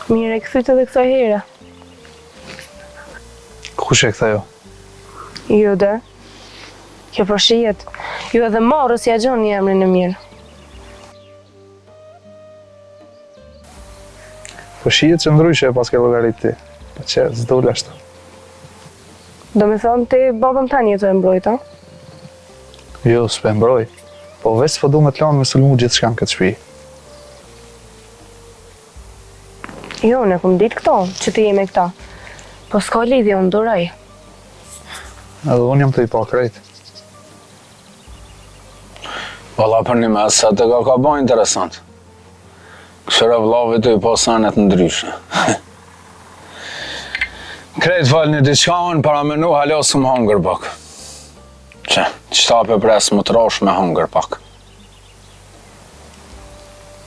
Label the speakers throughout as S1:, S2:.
S1: Mire, këthyt edhe kësaj here.
S2: Kush e këtha jo?
S1: Jo dhe. Kjo përshijet. Jo edhe marës ja gjon një emrin e mirë.
S2: Përshijet që ndryshe pas ke llogarit ti. Pa që s'dole ashtu.
S1: Do me thonë ti babën tani jetë e mbrojta?
S2: Jo, s'pe mbroj. Po veç s'po du me t'lanë me sulmu gjithë shka në këtë shpi.
S1: Jo, ne kum ditë këto, që ti jemi këta. Po s'ka lidhje, unë duraj.
S2: Edhe unë jam të i pa krejt.
S3: Valla për një mes, sa të ka bo interesant. Këshëra vllavi të i po sanet ndryshe. Krejt falë një diqka unë para menu halosu më hangër pak. Qëta për pres më të rosh me hangër pak.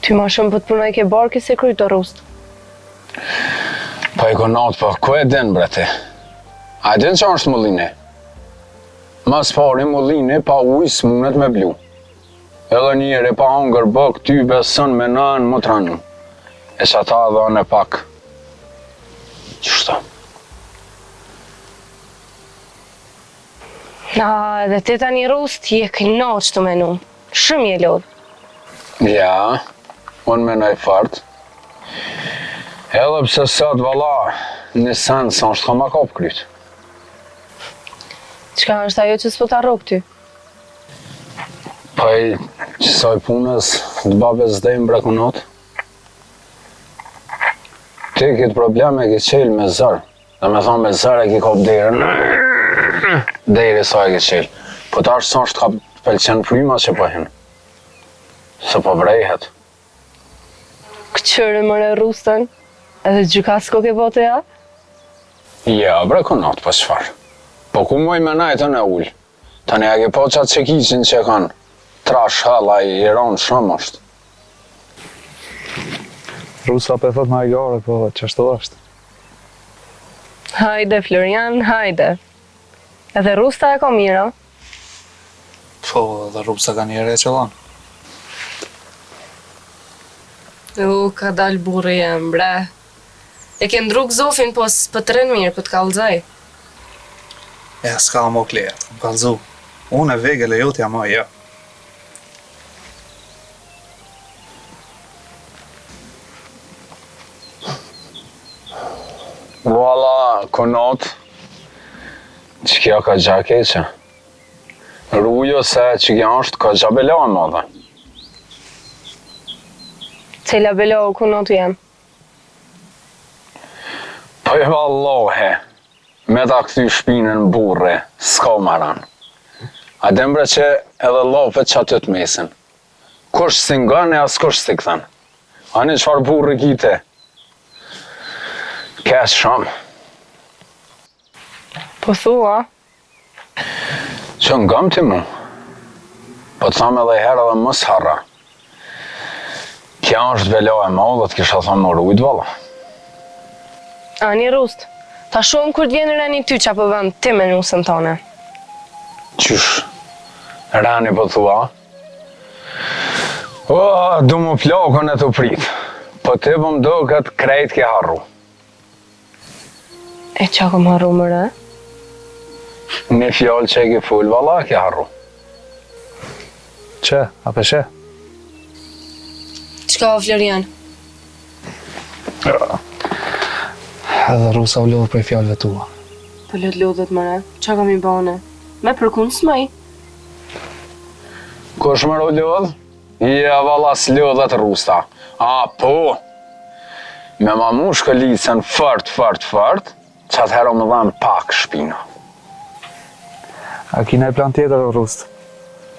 S1: Ty ma shumë për të punoj ke barki se kryt të rust.
S3: Pa i konat pa, ku e din bre ti? A e din që është mullini? Mas pari mullini pa ujë s'munet me blu. Edhe njëri pa hangër bak, ty besën me nën më të ranu. E që ata dhane pak. Qështu?
S1: Edhe ti tani rust, je knaq të menu. Shumë je lodh.
S3: Ja, unë menoj fart. Edhe pse sot valla, një sen sa është ka ma kap kryt.
S1: Qka është ajo që s'po t'arro këty?
S3: Pa i qësaj punës të babes dhejmë brekunot. Ti këtë probleme ke qelë me zërë. Dhe me thonë me zërë e ki kap derën. Deri sa e ke qelë. Po ta është sa është ka pëlqen fryma që po hinë. Se po vrejhet.
S1: Këqyre mëre rustën? Edhe gjykasko ke bote ja?
S3: Ja, brekunot po qëfar. Po ku moj me najtë në ullë. Tani e ke po qatë që kishin që kanë. Trash halla i ronë shumë është.
S2: Rusa për thot ma i gare, po qështu është.
S1: Hajde, Florian, hajde. Edhe rusta e ka mira.
S2: Po, dhe Rusa ka njëre e qëllan.
S1: Ka dal burri jem, bre. E ke ndru gëzofin, po s'pë të rënë mirë, po t'kallëzaj.
S2: E, s'ka mo kleja, më kallëzu. Unë e vegele jotja ma ja.
S3: Valla, konot, që kja ka gja keqe. Rujo se që kja është ka gja bela e madhe.
S1: Cela belo konot jem.
S3: Po e vallohe, me ta këty shpinën burre, s'ka maran. A dembre që edhe lopet që aty të mesin. Kush si nga ne, as kush si këthen. Ani qfar burre kite. Kesh shumë.
S1: Po thua?
S3: Që ngam ti mu. Po të thamë edhe herë edhe mës harra. Kja është bela e madhe, të kisha thamë më rujt valla.
S1: Ani rust. Ta shumë kur t'vjen rani ty qa po vend ti me nusën tone.
S3: Qysh? Rani po thua? O, du më plakon e të prit. Po ti po më do këtë krejt ke harru.
S1: E qa kom harru më rë?
S3: Një fjallë që e ke full valla ke harru.
S2: Që, a peshe?
S1: Qka o Florian?
S2: Edhe Rusa u lodhë për fjallëve tua.
S1: Po let lodhët më rë, qa kam i bane? Me përkun s'maj?
S3: Kush më ro lodh? Ja valla s'lodhet Rusta. A, po! Me ma mu shkëllicën fort, që atëherë më dhanë pak shpina.
S2: A kina e plan tjetër o Rust?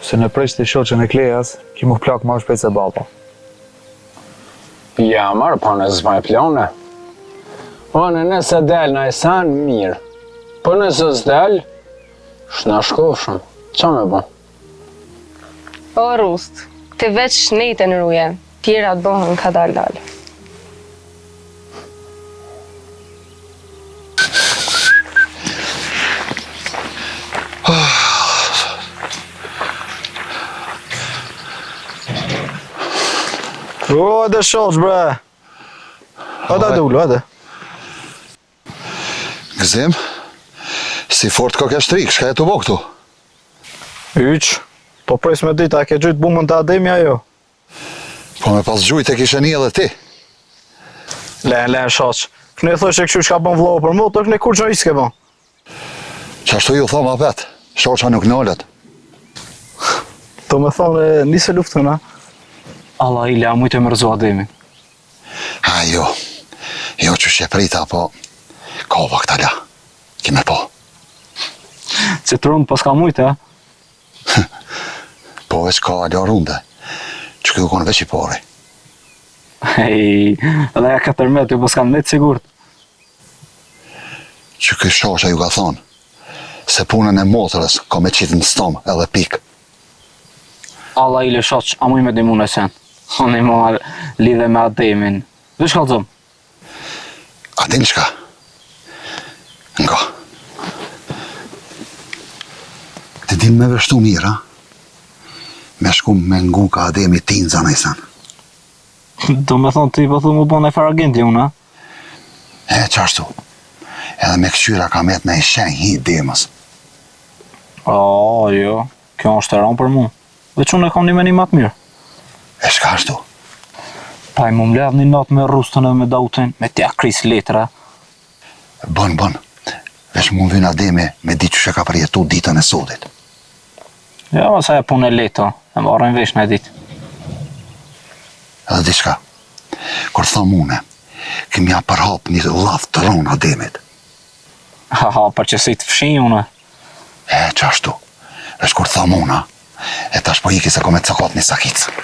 S2: Se në presh të shoqën e Klejas, ki mu plak ma shpejt se baba.
S3: Ja, marë, pa në zmaj plane. One, nëse del në e sen, mirë. Po nëse s'del, shna shkofshëm. Qa me bo?
S1: O rust, të veç shnejtë në ruje, tjera të bohën ka dal.
S2: O, dhe shoq, bre!
S4: Hajde ullu, hajde.
S5: Gëzim, si fort ka ke shtrik, shka e të bo këtu?
S4: Yq, po pres me dita, ke gjujt bumën të Ademi ajo?
S5: Po me pas gjujt e kishe një edhe ti.
S4: Len, shaq. Këne thësh e këshu shka bën vlohë për mu, të këne kur që i s'ke bën.
S5: Qashtu ju thoma vet, shoqa nuk nollet.
S4: Do me thonë, nisë luftën, a? Allah ile, a mujtë e mërzu Ademi.
S5: A jo që shqeprita, po ka vakta la, kime po.
S4: Që të rundë pas ka mujtë, a?
S5: Po veç ka ala runde, që kjo konë veç i pori.
S4: Hej, edhe ja 14 ju pas kam netë sigurt.
S5: Që kjo shosha ju ka thonë, se punën e motorës ka me qitë në stomë edhe pikë.
S4: Allah ile shaq, a muj me dimu në sen. Unë i ma lidhe me Ademin. Dhe shka të zëmë?
S5: A din qka? Nga. Të din me vështu mirë, me shku me ngu ka Ademi tin zana i sen.
S4: Do me thonë ti po thu mu bon e faragenti unë, a?
S5: Qashtu. Edhe me këqyra ka met me i shenj hi demës.
S4: Jo, kjo është e ranë për mu. Veç unë e kam një menim matë mirë.
S5: E shka ashtu?
S4: Pa i mu mledh një natë me rustën edhe me dautin, me tja kris letra.
S5: Bën. Veç mund vyn Ademi me di që ka përjetu ditën e sotit.
S4: Ja, ma sa e punë e leto, e marrën vesh në ditë.
S5: Edhe diçka, kur thom une, kemi ja përhap një llath të ronë Ademit.
S4: Haha, për që si të fshin unë.
S5: Qashtu, veç kur thom una, e tash po iki se ko me të cakat një sakicë.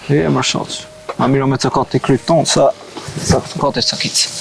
S4: Më shoq, ma miro me cakat të krypton, sa cakat e sakicë.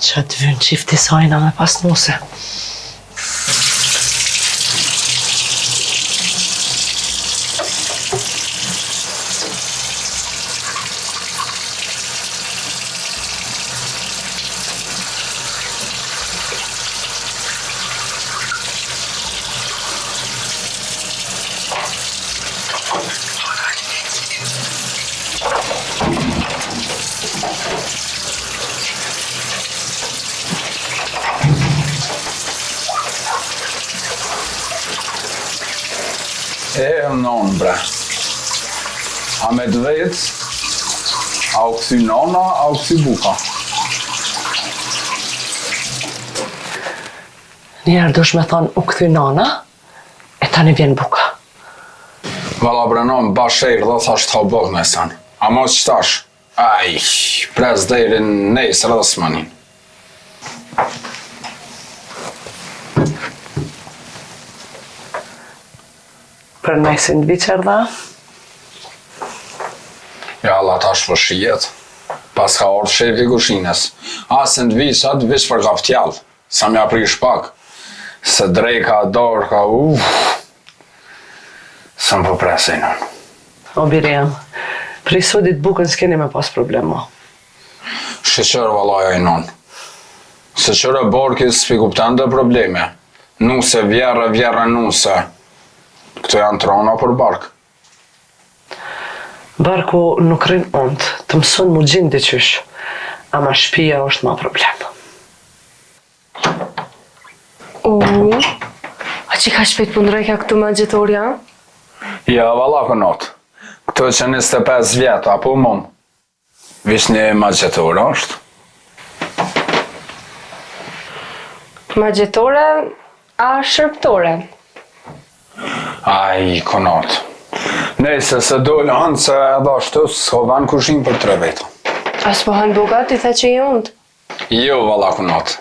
S1: Që të vynë qifti sajna me pas nuse.
S3: Non, bre. A me të vec, a u kësi nona, a u kësi buka.
S1: Njerë dush me thonë u këthy nana, e tani vjen buka.
S3: Vala bre non, bashkër dhe thash të habok në sen. A mos qëtash, aj, prez deri nesër dhe s'manin.
S1: Për nesin të viqer dha?
S3: Ja, Allah tash për shijet. Pas ka orë shefi kushines. Asë në të viqat, vish për kaftjall. Sa mja prish pak. Se drejka, dorka, Sa më përpresin.
S1: O Biriam, prisodit bukën s'keni me pas problema.
S3: Shqeqër valaja i non. Se qërë borkis s'pi kuptan dhe probleme. Nuse vjerë nuse. Këto janë trona për bark.
S1: Barku nuk rrin ondë, të mëson mu gjinë diqysh, ama shpia është ma problem. A që ka shpejt pëndrejka këtu ma gjithorja?
S3: Ja, vala kënot. Këto që 25 vjetë, apo mom. Vish një magjetore është.
S1: Magjetore a shërptore?
S3: Ai, konat. Nëse se dole hanë se edhe ashtu s'ka van kushin për 3 veta.
S1: As po hanë bogat, i the që i und.
S3: Jo, valla konat.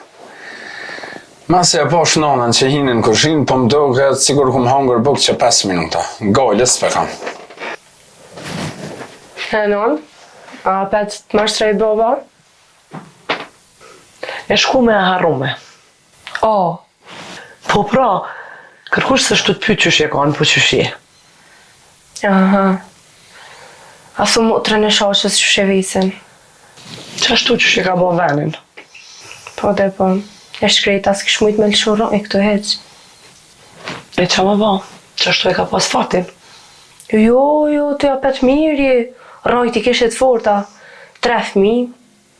S3: Masi e pash nanën që hinë në kushin, po më doket sigur kum hangër buk që 5 minuta. Gajlës për kam.
S1: E non? A pet të mashtrej baba?
S6: E shku me e harrume.
S1: O,
S6: Po pra, kërkush se shtu të pyet qysh e kanë, po qysh je.
S1: aha. A thu motrën e shashës që shevisin.
S6: Qashtu qysh e ka bo venin.
S1: Po dhe po, e shkrejt as kish mujt me lëshura e këtu heq.
S6: E qa më ba, qashtu e ka pas fatin.
S1: Jo, të ja pet mirë, rajt i kishe të forta. 3 fëmijë,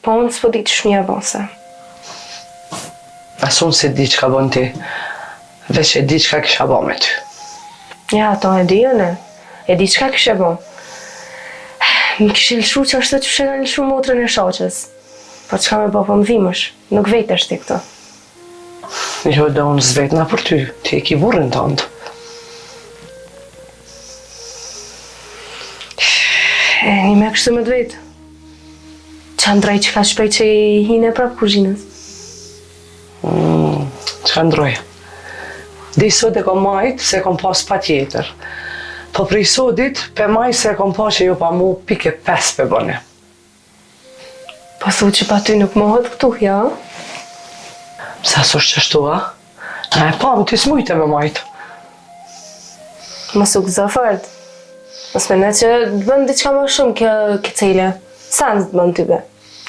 S1: po unë s'po di të shmija bose.
S6: As unë se di që ka bon ti, veç e di që ka kisha bo me ty.
S1: Ja, to e di unë, e di qka kishe bo. Më kishe lëshu që ashtë që shena lëshu motrën e shaqës. Po qka me bo, po më vimësh, nuk vetësh ti këto.
S6: Jo, dhe unë zvetna për ty, ti e ki burrin të ndë.
S1: E, një me kështu me dvetë. Qa ndroj që ka shprej që i hine prap kuzhinës.
S6: Qa ndroj? Dhe i sot e kom majt se kom pas pa tjetër. Po për i sotit, pe maj se kom pas që ju pa mu pike 5 pe bëne.
S1: Po thu që pa ty nuk mohët këtu, ja?
S6: Sa s'o qështu, a? Na e pam, ti s'mujte me majt.
S1: Mos u gëzo fort. Mos me ne që të bën diçka më shumë kjo cile. Sa në të bën tybe?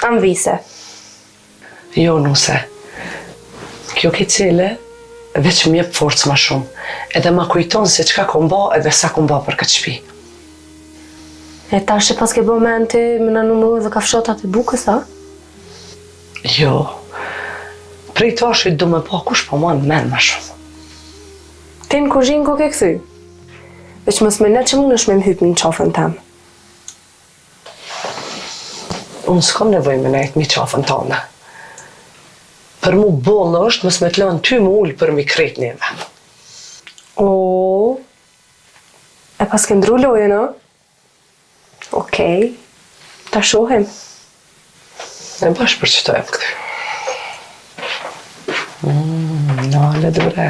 S1: Am vise.
S6: Jo, nuse. Kjo kicile veç më jep forcë ma shumë. Edhe ma kujton se çka kom ba edhe sa kom ba për këtë shtëpi.
S1: E tash që pas ke bo men ti më në numru dhe kafshotat e bukës, a?
S6: Jo. Prej tashit du me pa kush po man men ma shumë.
S1: Ti në kuzhinë ko ke këthy? Veç mos me ne që mund është me më hyp një qafën tem.
S6: Unë s'kom nevoj me nejt mi qafën tane. Për mu bollë është mës me të lënë ty më ullë për mi krejt neve.
S1: O, e pas ke ndru lojën, a? Okej, ta shohem.
S6: E bash për që të e për këty. Nale dhe bre.